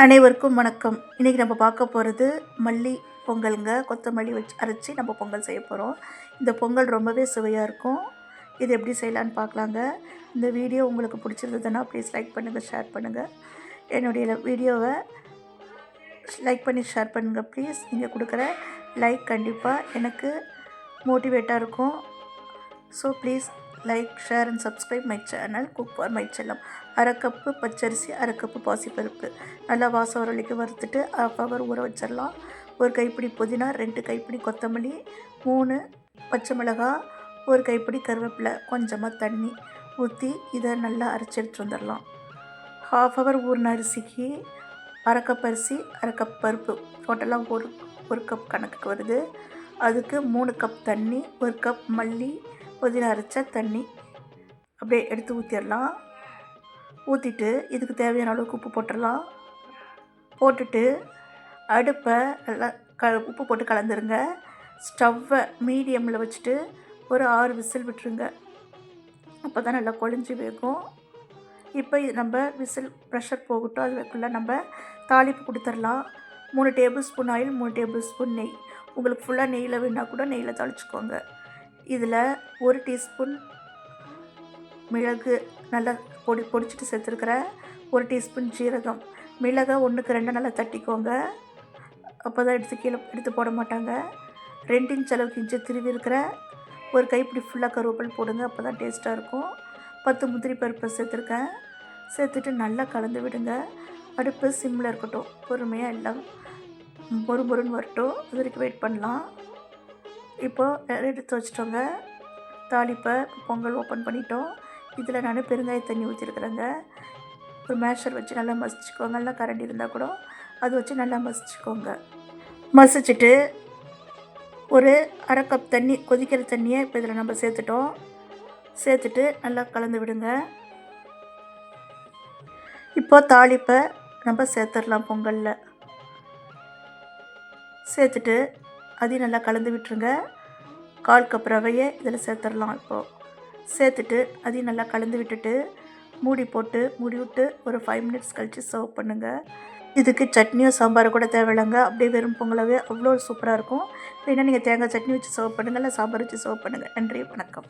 அனைவருக்கும் வணக்கம். இன்றைக்கி நம்ம பார்க்க போகிறது மல்லி பொங்கலுங்க. கொத்தமல்லி வச்சு அரைச்சி நம்ம பொங்கல் செய்ய போகிறோம். இந்த பொங்கல் ரொம்பவே சுவையாக இருக்கும். இது எப்படி செய்யலான்னு பார்க்கலாங்க. இந்த வீடியோ உங்களுக்கு பிடிச்சிருந்ததுன்னா ப்ளீஸ் லைக் பண்ணுங்கள், ஷேர் பண்ணுங்கள். என்னுடைய வீடியோவை லைக் பண்ணி ஷேர் பண்ணுங்கள் ப்ளீஸ். நீங்கள் கொடுக்குற லைக் கண்டிப்பாக எனக்கு மோட்டிவேட்டாக இருக்கும். So please like, share and subscribe my channel cook for my செல்லம். அரை கப்பு பச்சரிசி, அரை கப்பு பாசிப்பருப்பு நல்லா வாசம் வரலிக்கு வறுத்துட்டு ½ ஊற வச்சிடலாம். ஒரு கைப்பிடி புதினா, 2 கைப்பிடி கொத்தமல்லி, 3 பச்சை மிளகாய், ஒரு கைப்பிடி கருவேப்பிலை, கொஞ்சமாக தண்ணி ஊற்றி இதை நல்லா அரைச்சி எடுத்துட்டு வந்துடலாம். ½ ஊறின அரிசிக்கு அரை கப் அரிசி, அரை கப் பருப்பு, டோட்டலாக ஒரு கப் கணக்குக்கு வருது. அதுக்கு 3 கப் தண்ணி, 1 கப் மல்லி புதினா அரைச்ச தண்ணி அப்படியே எடுத்து ஊற்றிடலாம். ஊற்றிட்டு இதுக்கு தேவையான அளவுக்கு உப்பு போட்டுடலாம். போட்டுட்டு அடுப்பை நல்லா உப்பு போட்டு கலந்துருங்க. ஸ்டவ்வை மீடியமில் வச்சுட்டு ஒரு 6 விசில் விட்டுருங்க. அப்போ தான் நல்லா குழஞ்சி வேகும். இப்போ நம்ம விசில் ப்ரெஷர் போகட்டும். அதுக்குள்ளே நம்ம தாளிப்பு கொடுத்துடலாம். 3 table spoon oil, 3 table spoon நெய். உங்களுக்கு ஃபுல்லாக நெய்யில் வேணா கூட நெய்யில் தாளிச்சுக்கோங்க. இதில் 1 டீஸ்பூன் மிளகு நல்லா பொடிச்சிட்டு சேர்த்துருக்குறேன். 1 டீஸ்பூன் ஜீரகம். மிளகை 1க்கு 2 நல்லா தட்டிக்கோங்க. அப்போ தான் எடுத்து போட மாட்டாங்க. 2 இன்ச் அளவுக்கு இஞ்சி திருவி இருக்கிற ஒரு கைப்பிடி ஃபுல்லாக கருவேப்பிலை போடுங்க. அப்போ தான் டேஸ்ட்டாக இருக்கும். 10 முந்திரி பருப்பை சேர்த்துருக்கேன். சேர்த்துட்டு நல்லா கலந்து விடுங்க. அடுப்பு சிம்மில் இருக்கட்டும். பொறுமையாக எல்லாம் மொறுன்னு வரட்டும். அது வரைக்கும் வெயிட் பண்ணலாம். இப்போது எடுத்து வச்சிட்டோங்க. தாளிப்பை பொங்கல் ஓப்பன் பண்ணிட்டோம். இதில் நான் பெருங்காய தண்ணி ஊற்றிருக்கிறேங்க. ஒரு மேஷர் வச்சு நல்லா மசிச்சுக்கோங்க. நல்லா கரண்டி இருந்தால் கூட அது வச்சு நல்லா மசிச்சுக்கோங்க. மசிச்சுட்டு ஒரு அரை கப் தண்ணி, கொதிக்கிற தண்ணியை இப்போ இதில் நம்ம சேர்த்துட்டோம். சேர்த்துட்டு நல்லா கலந்து விடுங்க. இப்போ தாளிப்பை நம்ம சேர்த்துடலாம். பொங்கலில் சேர்த்துட்டு அதையும் நல்லா கலந்து விட்டுருங்க. 1/4 கப் ரவையை இதில் சேர்த்துடலாம். இப்போது சேர்த்துட்டு அதையும் நல்லா கலந்து விட்டுட்டு மூடி விட்டு ஒரு 5 மினிட்ஸ் கழித்து சர்வ் பண்ணுங்கள். இதுக்கு சட்னியோ சாம்பார் கூட தேவையில்லைங்க. அப்படியே வெறும் பொங்கலாகவே அவ்வளோ சூப்பராக இருக்கும். இல்லைன்னா நீங்கள் தேங்காய் சட்னி வச்சு சர்வ் பண்ணுங்கள், இல்லை சாம்பார் வச்சு சர்வ் பண்ணுங்கள். நன்றி, வணக்கம்.